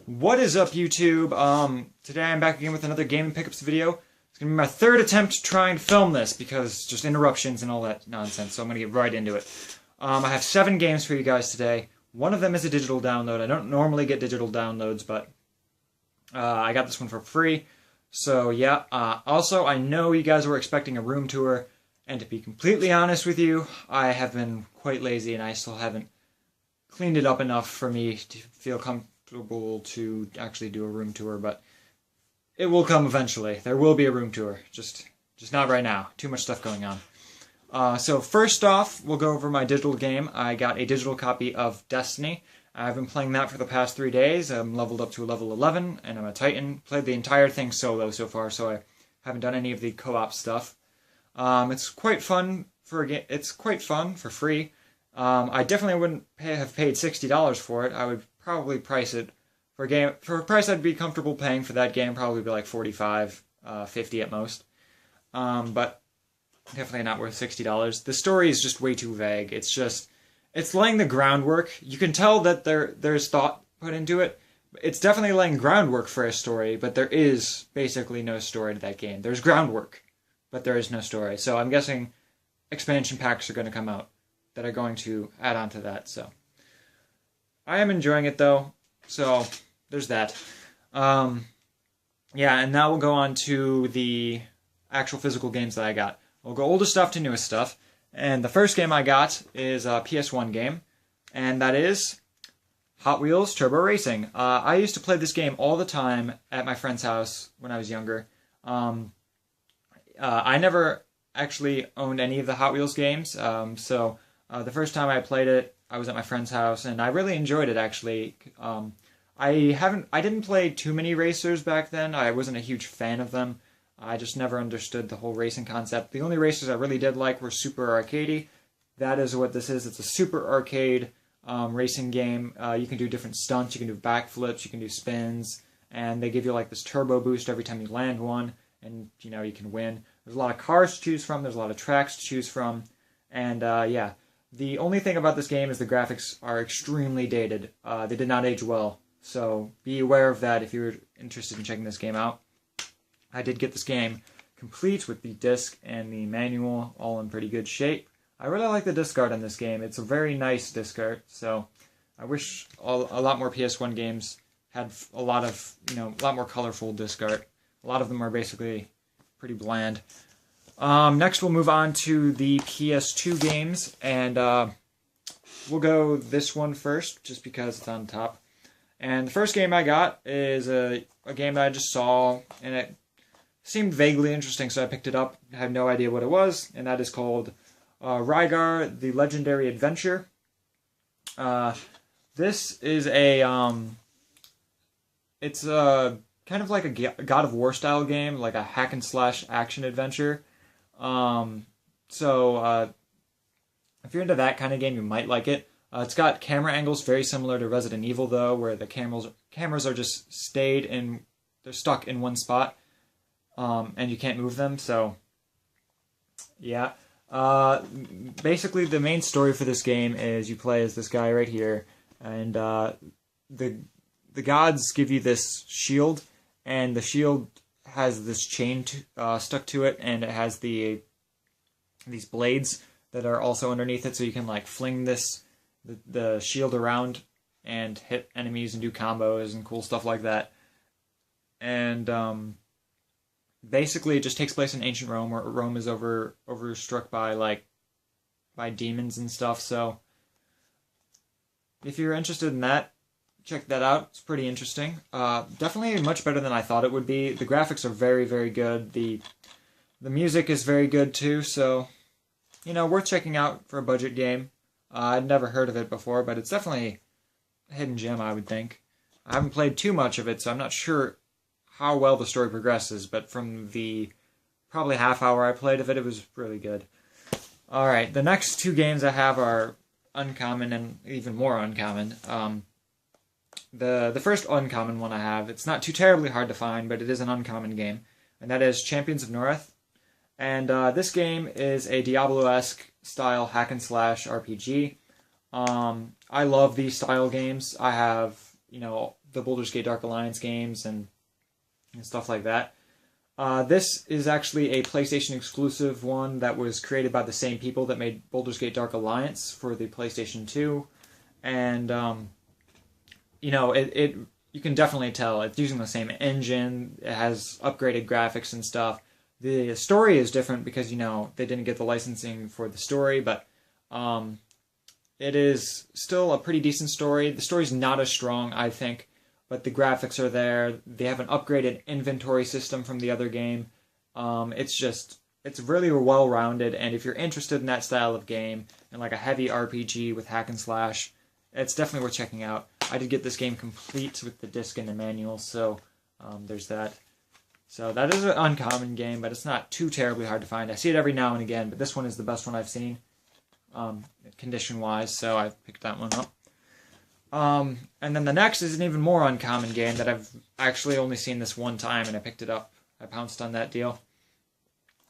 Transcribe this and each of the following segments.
What is up, YouTube? Today I'm back again with another gaming pickups video. It's gonna be my third attempt trying to film this because just interruptions and all that nonsense, so I'm gonna get right into it. I have 7 games for you guys today. One of them is a digital download. I don't normally get digital downloads, but I got this one for free. So yeah, also I know you guys were expecting a room tour, and to be completely honest with you, I have been quite lazy and I still haven't cleaned it up enough for me to feel comfortable to actually do a room tour, but it will come eventually. There will be a room tour, just not right now. Too much stuff going on. So first off, we'll go over my digital game. I got a digital copy of Destiny. I've been playing that for the past 3 days. I'm leveled up to level 11, and I'm a Titan. Played the entire thing solo so far, so I haven't done any of the co-op stuff. It's quite fun for a game. It's quite fun for free. I definitely wouldn't have paid $60 for it. I would probably price it for a price I'd be comfortable paying for that game. Probably be like $45, $50 at most. But definitely not worth $60. The story is just way too vague. It's laying the groundwork. You can tell that there's thought put into it. It's definitely laying groundwork for a story, but there is basically no story to that game. There's groundwork, but there is no story. So I'm guessing expansion packs are going to come out that are going to add on to that. So I am enjoying it though. So there's that. Yeah, and now we'll go on to the actual physical games that I got. We'll go oldest stuff to newest stuff. And the first game I got is a PS1 game, and that is Hot Wheels Turbo Racing. I used to play this game all the time at my friend's house when I was younger. I never actually owned any of the Hot Wheels games, so the first time I played it, I was at my friend's house, and I really enjoyed it, actually. I didn't play too many racers back then. I wasn't a huge fan of them. I just never understood the whole racing concept. The only racers I really did like were Super Arcadey. That is what this is. It's a super arcade racing game. You can do different stunts. You can do backflips. You can do spins. And they give you like this turbo boost every time you land one. And, you know, you can win. There's a lot of cars to choose from. There's a lot of tracks to choose from. And, yeah. The only thing about this game is the graphics are extremely dated. They did not age well. So be aware of that if you're interested in checking this game out. I did get this game complete with the disc and the manual all in pretty good shape. I really like the disc art on this game. It's a very nice disc art, so I wish a lot more PS1 games had a lot more colorful disc art. A lot of them are basically pretty bland. Next we'll move on to the PS2 games, and we'll go this one first, just because it's on top. And the first game I got is a game that I just saw, and it seemed vaguely interesting, so I picked it up. I had no idea what it was, and that is called Rygar: The Legendary Adventure. This is it's kind of like a God of War style game, like a hack and slash action adventure. So if you're into that kind of game, you might like it. It's got camera angles very similar to Resident Evil, though, where the cameras are just they're stuck in one spot. And you can't move them, so yeah. Basically, the main story for this game is you play as this guy right here, and the gods give you this shield, and the shield has this chain stuck to it, and it has these blades that are also underneath it, so you can like fling the shield around and hit enemies and do combos and cool stuff like that. And basically, it just takes place in ancient Rome, where Rome is overstruck by demons and stuff. So, if you're interested in that, check that out. It's pretty interesting. Definitely much better than I thought it would be. The graphics are very, very good. The music is very good too. So, worth checking out for a budget game. I'd never heard of it before, but it's definitely a hidden gem, I would think. I haven't played too much of it, so I'm not sure how well the story progresses, but from the probably half hour I played of it, it was really good. Alright, the next 2 games I have are uncommon and even more uncommon. The first uncommon one I have, it's not too terribly hard to find, but it is an uncommon game, and that is Champions of Norrath. And this game is a Diablo-esque style hack and slash RPG. I love these style games. I have the Baldur's Gate Dark Alliance games and stuff like that. This is actually a PlayStation exclusive one that was created by the same people that made Baldur's Gate Dark Alliance for the PlayStation 2. And, you know, you can definitely tell it's using the same engine. It has upgraded graphics and stuff. The story is different because, you know, they didn't get the licensing for the story, but it is still a pretty decent story. The story's not as strong, I think, but the graphics are there. They have an upgraded inventory system from the other game. It's really well-rounded, and if you're interested in that style of game, and like a heavy RPG with hack and slash, it's definitely worth checking out. I did get this game complete with the disc and the manual, so there's that. So that is an uncommon game, but it's not too terribly hard to find. I see it every now and again, but this one is the best one I've seen, condition-wise, so I picked that one up. And then the next is an even more uncommon game that I've actually only seen this one time, and I picked it up. I pounced on that deal.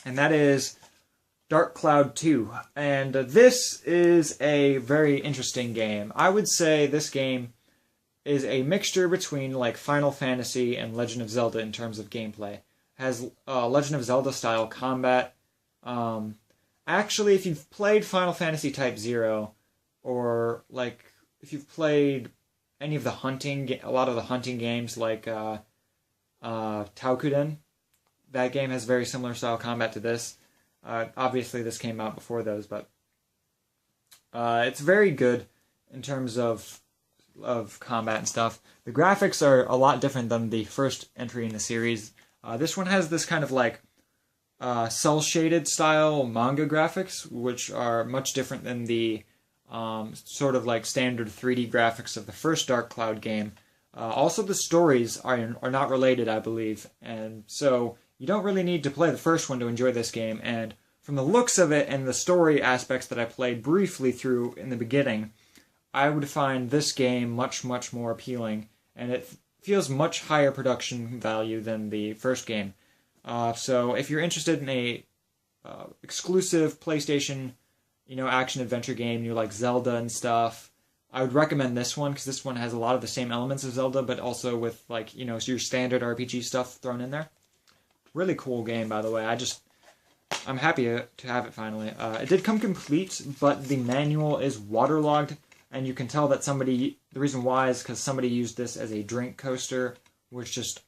And that is Dark Cloud 2. And this is a very interesting game. I would say this game is a mixture between like Final Fantasy and Legend of Zelda in terms of gameplay. It has Legend of Zelda style combat. Actually, if you've played Final Fantasy Type 0, or like if you've played any of the a lot of the hunting games like Taokuden, that game has very similar style combat to this. Obviously, this came out before those, but it's very good in terms of combat and stuff. The graphics are a lot different than the first entry in the series. This one has this kind of like cel-shaded style manga graphics, which are much different than the sort of like standard 3D graphics of the first Dark Cloud game. Also, the stories are not related, I believe, and so you don't really need to play the first one to enjoy this game. And from the looks of it and the story aspects that I played briefly through in the beginning, I would find this game much, much more appealing, and it feels much higher production value than the first game. So if you're interested in a exclusive PlayStation, action-adventure game, you like Zelda and stuff, I would recommend this one, because this one has a lot of the same elements of Zelda, but also with, your standard RPG stuff thrown in there. Really cool game, by the way. I'm happy to have it finally. It did come complete, but the manual is waterlogged, and you can tell that the reason why is because somebody used this as a drink coaster, which just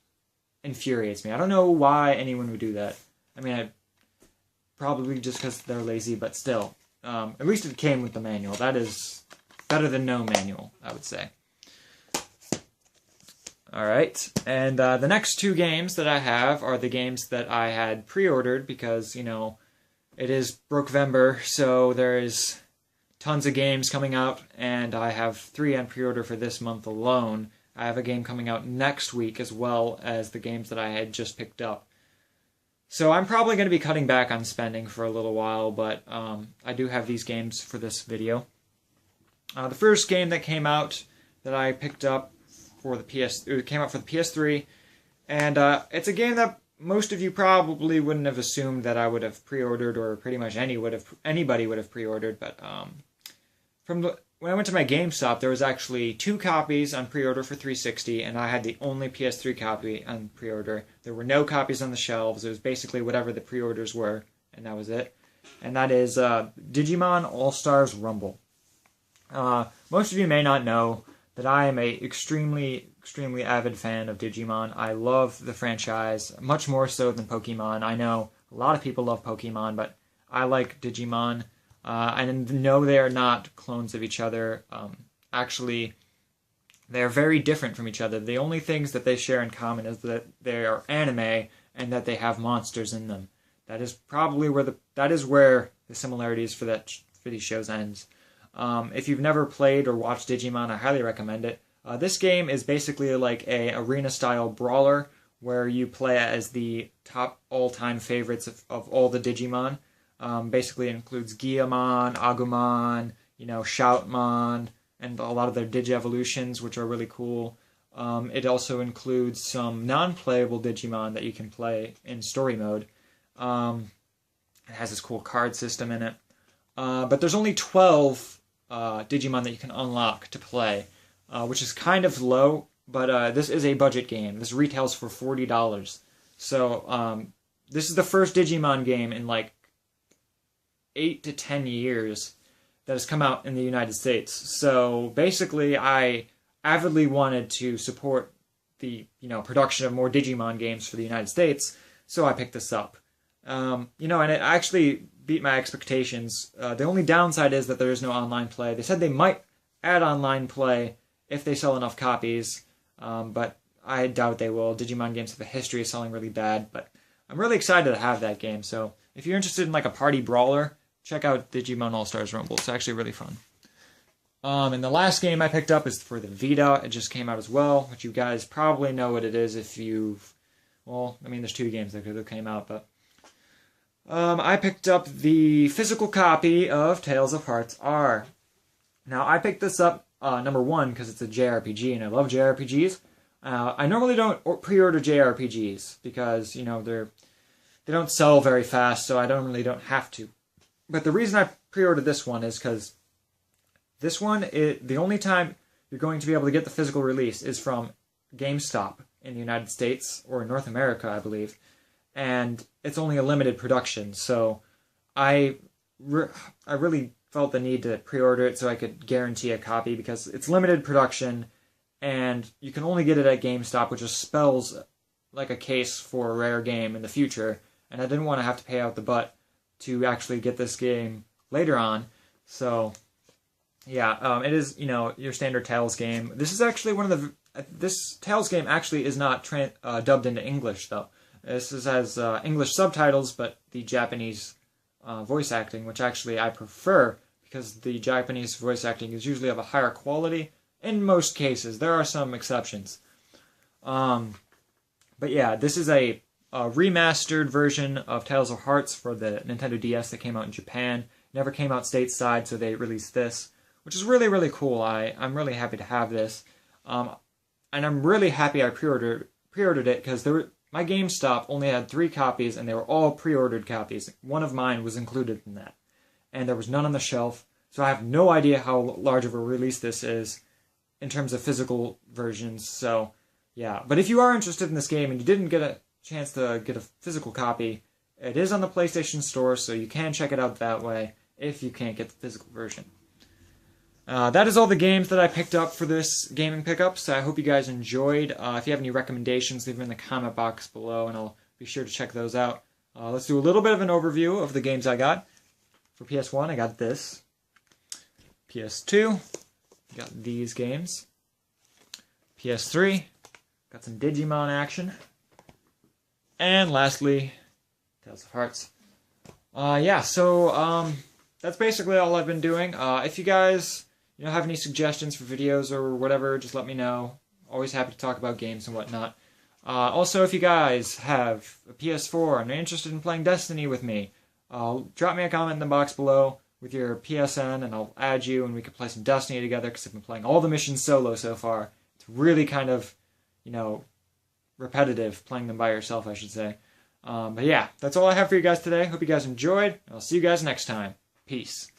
infuriates me. I don't know why anyone would do that. I mean, probably just because they're lazy, but still. At least it came with the manual. That is better than no manual, I would say. Alright, and the next two games that I have are the games that I had pre-ordered because, it is Brokevember, so there is tons of games coming out, and I have 3 on pre-order for this month alone. I have a game coming out next week as well as the games that I had just picked up. So I'm probably going to be cutting back on spending for a little while, but I do have these games for this video. The first game that came out that I picked up it came out for the PS3, and it's a game that most of you probably wouldn't have assumed that I would have pre-ordered, or pretty much anybody would have pre-ordered, but when I went to my GameStop, there was actually 2 copies on pre-order for 360, and I had the only PS3 copy on pre-order. There were no copies on the shelves. It was basically whatever the pre-orders were, and that was it. And that is Digimon AllStars Rumble. Most of you may not know that I am a extremely, extremely avid fan of Digimon. I love the franchise, much more so than Pokemon. I know a lot of people love Pokemon, but I like Digimon. And no, they are not clones of each other. Actually, they are very different from each other. The only things that they share in common is that they are anime and that they have monsters in them. That is probably where the similarities for these shows ends. If you've never played or watched Digimon, I highly recommend it. This game is basically like a arena-style brawler where you play as the top all-time favorites of all the Digimon. Basically, it includes Guillamon, Agumon, Shoutmon, and a lot of their Digi-evolutions, which are really cool. It also includes some non-playable Digimon that you can play in story mode. It has this cool card system in it. But there's only 12 Digimon that you can unlock to play, which is kind of low but this is a budget game. This retails for $40. So this is the first Digimon game in like 8 to 10 years that has come out in the United States. So basically, I avidly wanted to support the production of more Digimon games for the United States, so I picked this up. And it actually beat my expectations. The only downside is that there is no online play. They said they might add online play if they sell enough copies, but I doubt they will. Digimon games have a history of selling really bad, but I'm really excited to have that game. So if you're interested in like a party brawler, check out Digimon AllStars Rumble. It's actually really fun. And the last game I picked up is for the Vita. It just came out as well, which you guys probably know what it is if you've... Well, I mean, there's 2 games that came out, but... I picked up the physical copy of Tales of Hearts R. Now, I picked this up, number 1, because it's a JRPG, and I love JRPGs. I normally don't pre-order JRPGs, because, they don't sell very fast, so I really don't have to. But the reason I pre-ordered this one is because this one, the only time you're going to be able to get the physical release is from GameStop in the United States, or in North America, I believe. And it's only a limited production, so I really felt the need to pre-order it so I could guarantee a copy, because it's limited production, and you can only get it at GameStop, which just spells like a case for a rare game in the future, and I didn't want to have to pay out the butt to actually get this game later on. So yeah, it is, your standard Tales game. This is actually this Tales game actually is not dubbed into English, though. This has English subtitles, but the Japanese voice acting, which actually I prefer, because the Japanese voice acting is usually of a higher quality in most cases. There are some exceptions. But yeah, this is a remastered version of Tales of Hearts for the Nintendo DS that came out in Japan. Never came out stateside, so they released this, which is really, really cool. I'm really happy to have this. And I'm really happy I pre-ordered it, because my GameStop only had 3 copies, and they were all pre-ordered copies. One of mine was included in that. And there was none on the shelf, so I have no idea how large of a release this is in terms of physical versions. So, yeah. But if you are interested in this game and you didn't get a chance to get a physical copy, it is on the PlayStation Store, so you can check it out that way if you can't get the physical version. That is all the games that I picked up for this gaming pickup, so I hope you guys enjoyed. If you have any recommendations, leave them in the comment box below, and I'll be sure to check those out. Let's do a little bit of an overview of the games I got. For PS1, I got this. PS2, got these games. PS3, got some Digimon action. And lastly, Tales of Hearts. That's basically all I've been doing. If you guys have any suggestions for videos or whatever, just let me know. Always happy to talk about games and whatnot. Also, if you guys have a PS4 and are interested in playing Destiny with me, drop me a comment in the box below with your PSN, and I'll add you, and we can play some Destiny together, because I've been playing all the missions solo so far. It's really kind of, repetitive, playing them by yourself, I should say. But yeah, that's all I have for you guys today. Hope you guys enjoyed, and I'll see you guys next time. Peace.